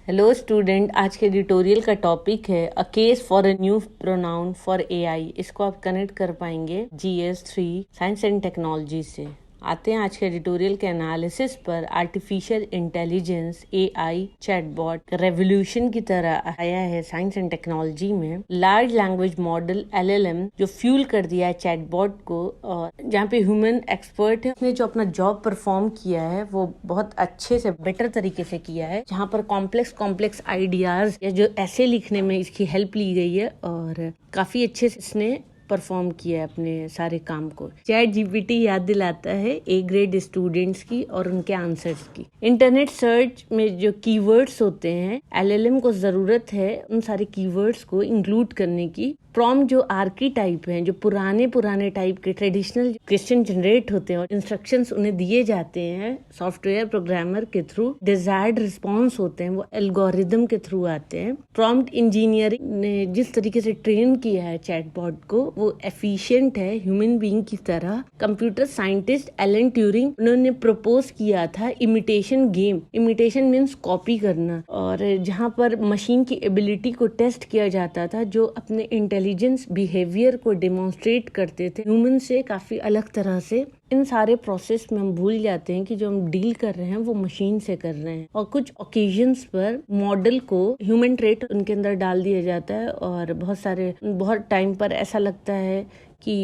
Hello student, आज के editorial का टॉपिक है a case for a new pronoun for AI. इसको आप कनेक्ट कर पाएंगे GS3 साइंस एंड टेक्नोलॉजी से। आते हैं आज के एडिटोरियल के एनालिसिस पर। Artificial intelligence AI chatbot revolution की तरह आया है साइंस एंड टेक्नोलॉजी में। लार्ज लैंग्वेज मॉडल LLM जो फ्यूल कर दिया है चैटबॉट को, और जहाँ पे ह्यूमन एक्सपर्ट है उसने जो अपना जॉब परफॉर्म किया है वो बहुत अच्छे से बेटर तरीके से किया है। जहाँ पर कॉम्प्लेक्स आइडियाज या जो ऐसे लिखने में इसकी हेल्प ली गई है और काफी अच्छे से इसने परफॉर्म किया है अपने सारे काम को। ChatGPT याद दिलाता है A ग्रेड स्टूडेंट्स की और उनके आंसर्स की। इंटरनेट सर्च में जो कीवर्ड्स होते हैं, LLM को जरूरत है उन सारे कीवर्ड्स को इंक्लूड करने की। प्रॉम्प्ट जो आर्कीटाइप हैं, जो पुराने टाइप के ट्रेडिशनल क्वेश्चन जनरेट होते हैं और इंस्ट्रक्शंस उन्हें दिए जाते हैं सॉफ्टवेयर प्रोग्रामर के थ्रू, डिजायर्ड रिस्पॉन्स होते हैं वो एल्गोरिदम के थ्रू आते हैं। प्रॉम्प्ट इंजीनियरिंग ने जिस तरीके से ट्रेन किया है चैटबॉट को वो एफिशिएंट है ह्यूमन बीइंग की तरह। कंप्यूटर साइंटिस्ट एलन ट्यूरिंग उन्होंने प्रपोज किया था imitation game. Imitation means copy करना, और जहाँ पर मशीन की एबिलिटी को टेस्ट किया जाता था, जो अपने इंटेलिजेंस बिहेवियर को डेमोन्स्ट्रेट करते थे ह्यूमन से काफी अलग तरह से। इन सारे प्रोसेस में हम भूल जाते हैं कि जो हम डील कर रहे हैं वो मशीन से कर रहे हैं, और कुछ ओकेजन्स पर मॉडल को ह्यूमन ट्रेट उनके अंदर डाल दिया जाता है और बहुत टाइम पर ऐसा लगता है कि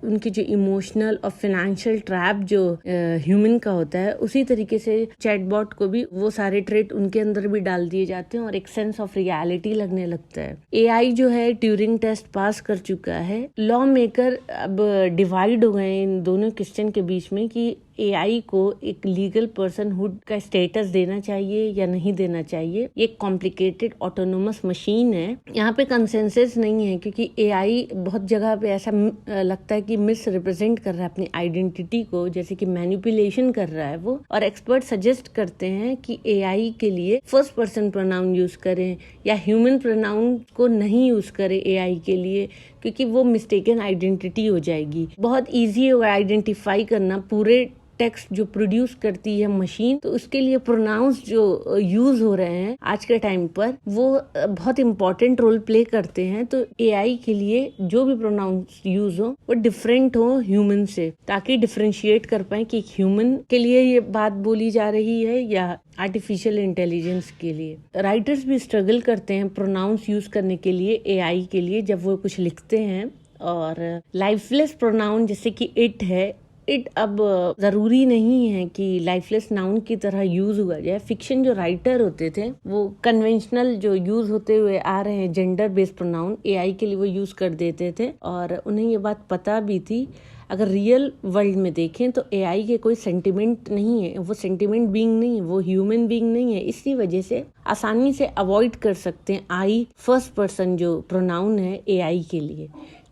उनकी जो इमोशनल और फाइनेंशियल ट्रैप जो ह्यूमन का होता है, उसी तरीके से चैटबॉट को भी वो सारे ट्रेट उनके अंदर भी डाल दिए जाते हैं और एक सेंस ऑफ रियलिटी लगने लगता है। एआई जो है ट्यूरिंग टेस्ट पास कर चुका है। लॉ मेकर अब डिवाइड हो गए इन दोनों क्वेश्चन के बीच में कि एआई को एक लीगल पर्सनहुड का स्टेटस देना चाहिए या नहीं देना चाहिए। ये कॉम्प्लिकेटेड ऑटोनोमस मशीन है, यहाँ पे कंसेंसस नहीं है, क्योंकि एआई बहुत जगह पे ऐसा लगता है कि मिस रिप्रेजेंट कर रहा है अपनी आइडेंटिटी को, जैसे कि मैनिपुलेशन कर रहा है वो। और एक्सपर्ट सजेस्ट करते हैं कि एआई के लिए फर्स्ट पर्सन प्रोनाउन यूज करें या ह्यूमन प्रोनाउन को नहीं यूज करें एआई के लिए, क्योंकि वो मिस्टेकन आइडेंटिटी हो जाएगी। बहुत ईजी होगा आइडेंटिफाई करना पूरे टेक्स्ट जो प्रोड्यूस करती है मशीन, तो उसके लिए प्रोनाउंस जो यूज हो रहे हैं आज के टाइम पर वो बहुत इंपॉर्टेंट रोल प्ले करते हैं। तो एआई के लिए जो भी प्रोनाउंस यूज हो वो डिफरेंट हो ह्यूमन से, ताकि डिफरेंशिएट कर पाए कि ह्यूमन के लिए ये बात बोली जा रही है या आर्टिफिशियल इंटेलिजेंस के लिए। राइटर्स भी स्ट्रगल करते हैं प्रोनाउंस यूज करने के लिए एआई के लिए जब वो कुछ लिखते हैं। और लाइफलेस प्रोनाउन जैसे कि इट है, इट अब जरूरी नहीं है कि लाइफलेस नाउन की तरह यूज हुआ जाए। फिक्शन जो राइटर होते थे वो कन्वेंशनल जो यूज होते हुए आ रहे हैं जेंडर बेस्ड प्रोनाउन एआई के लिए वो यूज कर देते थे, और उन्हें ये बात पता भी थी। अगर रियल वर्ल्ड में देखें तो एआई के कोई सेंटिमेंट नहीं है, वो सेंटिमेंट बीइंग नहीं है, वो ह्यूमन बीइंग नहीं है। इसी वजह से आसानी से अवॉइड कर सकते हैं आई फर्स्ट पर्सन जो प्रोनाउन है एआई के लिए।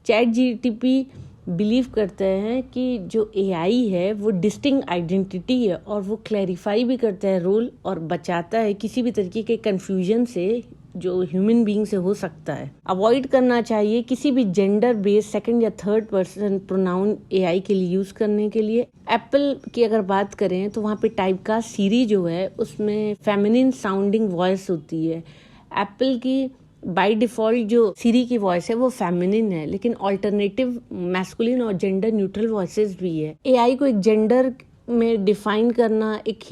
ChatGPT बिलीव करते हैं कि जो एआई है वो डिस्टिंक्ट आइडेंटिटी है, और वो क्लैरिफाई भी करता है रोल और बचाता है किसी भी तरीके के कंफ्यूजन से जो ह्यूमन बीइंग से हो सकता है। अवॉइड करना चाहिए किसी भी जेंडर बेस्ड सेकंड या थर्ड पर्सन प्रोनाउन एआई के लिए यूज करने के लिए। एप्पल की अगर बात करें तो वहाँ पे टाइपकास्ट सीरी जो है उसमें फेमिनिन साउंडिंग वॉइस होती है। एप्पल की बाय डिफॉल्ट जो सीरी की वॉइस है वो फेमिनिन है, लेकिन ऑल्टरनेटिव मैस्कुलिन और जेंडर न्यूट्रल वॉइसेस भी है। एआई को एक जेंडर में डिफाइन करना, एक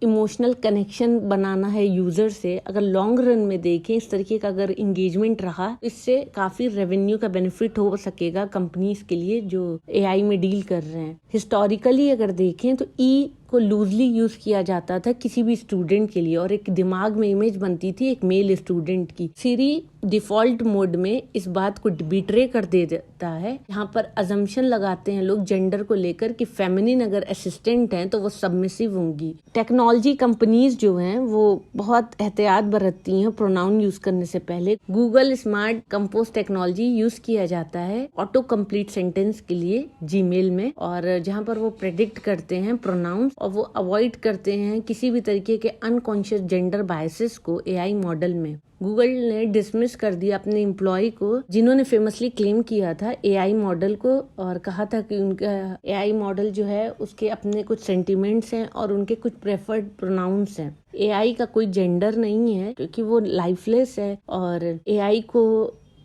इमोशनल कनेक्शन बनाना है यूजर से। अगर लॉन्ग रन में देखें इस तरीके का अगर इंगेजमेंट रहा, इससे काफी रेवेन्यू का बेनिफिट हो सकेगा कंपनीज के लिए जो एआई में डील कर रहे हैं। हिस्टोरिकली अगर देखें तो ई को लूजली यूज किया जाता था किसी भी स्टूडेंट के लिए, और एक दिमाग में इमेज बनती थी एक मेल स्टूडेंट की। सीरी डिफॉल्ट मोड में इस बात को बिट्रे कर देता है। यहाँ पर अजम्पशन लगाते हैं लोग जेंडर को लेकर कि फेमिनिन अगर असिस्टेंट हैं तो वो सबमिसिव होंगी। टेक्नोलॉजी कंपनीज जो हैं वो बहुत एहतियात बरतती हैं प्रोनाउन यूज करने से पहले। Google smart compose technology use किया जाता है ऑटो कंप्लीट सेंटेंस के लिए जीमेल में, और जहाँ पर वो प्रेडिक्ट करते हैं प्रोनाउंस और वो अवॉइड करते हैं किसी भी तरीके के अनकॉन्शियस जेंडर बायसेस को एआई मॉडल में। गूगल ने डिसमिस कर दिया अपने एम्प्लॉय को जिन्होंने फेमसली क्लेम किया था एआई मॉडल को और कहा था कि उनका एआई मॉडल जो है उसके अपने कुछ सेंटिमेंट्स हैं और उनके कुछ प्रेफर्ड प्रोनाउंस हैं। एआई का कोई जेंडर नहीं है क्योंकि वो लाइफलेस है और एआई को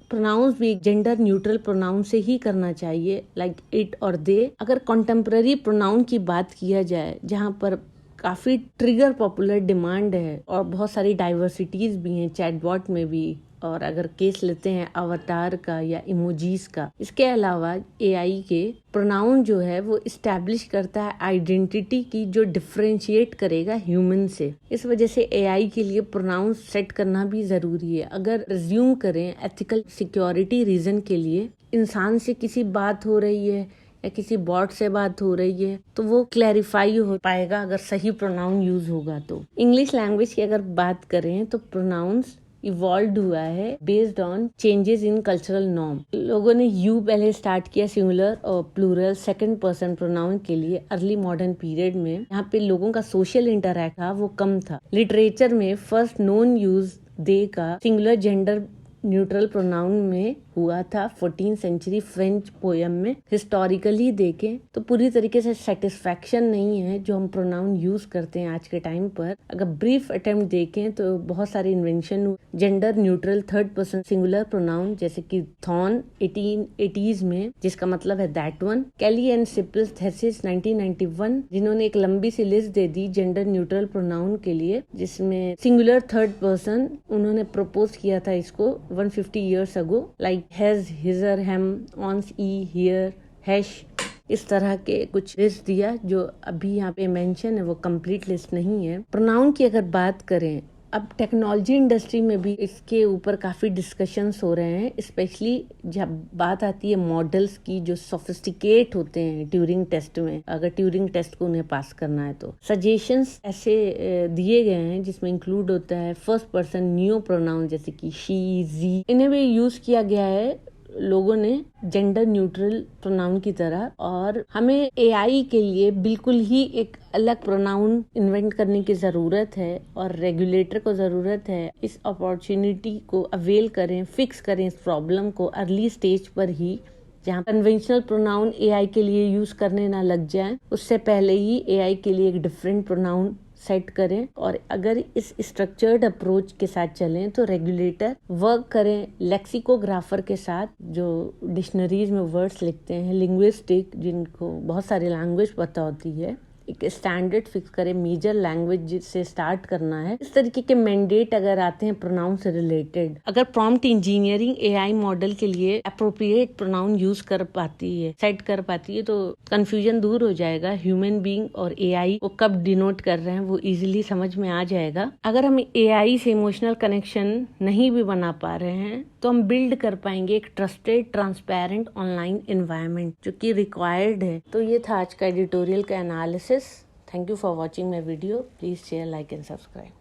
प्रोनाउंस भी जेंडर न्यूट्रल प्रोनाउन से ही करना चाहिए, लाइक इट और दे। अगर कॉन्टेम्पररी प्रोनाउन की बात किया जाए जहाँ पर काफी ट्रिगर पॉपुलर डिमांड है और बहुत सारी डाइवर्सिटीज भी हैं चैटबॉट में भी, और अगर केस लेते हैं अवतार का या इमोजीज का, इसके अलावा एआई के प्रोनाउन जो है वो इस्टेब्लिश करता है आइडेंटिटी की जो डिफरेंशिएट करेगा ह्यूमन से। इस वजह से एआई के लिए प्रोनाउन सेट करना भी जरूरी है। अगर रिज्यूम करें एथिकल सिक्योरिटी रीजन के लिए इंसान से किसी बात हो रही है या किसी बॉट से बात हो रही है तो वो क्लैरिफाई हो पाएगा अगर सही प्रोनाउन यूज होगा। तो इंग्लिश लैंग्वेज की अगर बात करें तो प्रोनाउंस इवॉल्व हुआ है based on changes in cultural norm. लोगों ने यू पहले स्टार्ट किया सिंगुलर और प्लूरल सेकंड पर्सन प्रोनाउन के लिए अर्ली मॉडर्न पीरियड में। यहाँ पे लोगों का सोशल इंटरैक्ट था वो कम था। लिटरेचर में फर्स्ट नोन यूज दे का सिंगुलर जेंडर न्यूट्रल प्रोनाउन में हुआ था 14th सेंचुरी फ्रेंच पोयम में। हिस्टोरिकली देखें तो पूरी तरीके से सेटिस्फैक्शन नहीं है जो हम प्रोनाउन यूज करते हैं आज के टाइम पर। अगर ब्रीफ अटेम्प्ट देखें तो बहुत सारे invention gender neutral third person singular pronoun जैसे कि थॉर्न 1880s में जिसका मतलब है that one. Kelly and Sipple's thesis 1991 जिन्होंने एक लंबी सी लिस्ट दे दी जेंडर न्यूट्रल प्रोनाउन के लिए जिसमें सिंगुलर थर्ड पर्सन उन्होंने प्रपोज किया था इसको 150 years ago, like has, his or him, ons, he, here, hash, इस तरह के कुछ लिस्ट दिया जो अभी यहाँ पे मेंशन है, वो कंप्लीट लिस्ट नहीं है। प्रोनाउन की अगर बात करें अब टेक्नोलॉजी इंडस्ट्री में भी इसके ऊपर काफी डिस्कशंस हो रहे हैं, स्पेशली जब बात आती है मॉडल्स की जो सोफिस्टिकेट होते हैं ट्यूरिंग टेस्ट में। अगर ट्यूरिंग टेस्ट को उन्हें पास करना है तो सजेशंस ऐसे दिए गए हैं जिसमें इंक्लूड होता है फर्स्ट पर्सन न्यू प्रोनाउन जैसे कि शी, जी। इन्हें भी यूज किया गया है लोगों ने जेंडर न्यूट्रल प्रोनाउन की तरह। और हमें एआई के लिए बिल्कुल ही एक अलग प्रोनाउन इन्वेंट करने की जरूरत है और रेगुलेटर को जरूरत है इस अपॉर्चुनिटी को अवेल करें, फिक्स करें इस प्रॉब्लम को अर्ली स्टेज पर ही, जहाँ कन्वेंशनल प्रोनाउन एआई के लिए यूज करने ना लग जाए उससे पहले ही एआई के लिए एक डिफरेंट प्रोनाउन सेट करें। और अगर इस स्ट्रक्चर्ड अप्रोच के साथ चलें तो रेगुलेटर वर्क करें लेक्सिकोग्राफर के साथ जो डिक्शनरीज में वर्ड्स लिखते हैं, लिंग्विस्टिक जिनको बहुत सारी लैंग्वेज पता होती है, एक स्टैंडर्ड फिक्स करें मेजर लैंग्वेज से स्टार्ट करना है। इस तरीके के मैंडेट अगर आते हैं प्रोनाउन से रिलेटेड, अगर प्रॉम्प्ट इंजीनियरिंग एआई मॉडल के लिए अप्रोप्रिएट प्रोनाउन यूज कर पाती है, सेट कर पाती है, तो कंफ्यूजन दूर हो जाएगा। ह्यूमन बीइंग और एआई को कब डिनोट कर रहे हैं वो इजीली समझ में आ जाएगा। अगर हम एआई से इमोशनल कनेक्शन नहीं भी बना पा रहे हैं तो हम बिल्ड कर पाएंगे एक ट्रस्टेड ट्रांसपेरेंट ऑनलाइन एनवायरनमेंट जो कि रिक्वायर्ड है। तो ये था आज का एडिटोरियल का analysis. Thank you for watching my video. Please share, like and subscribe.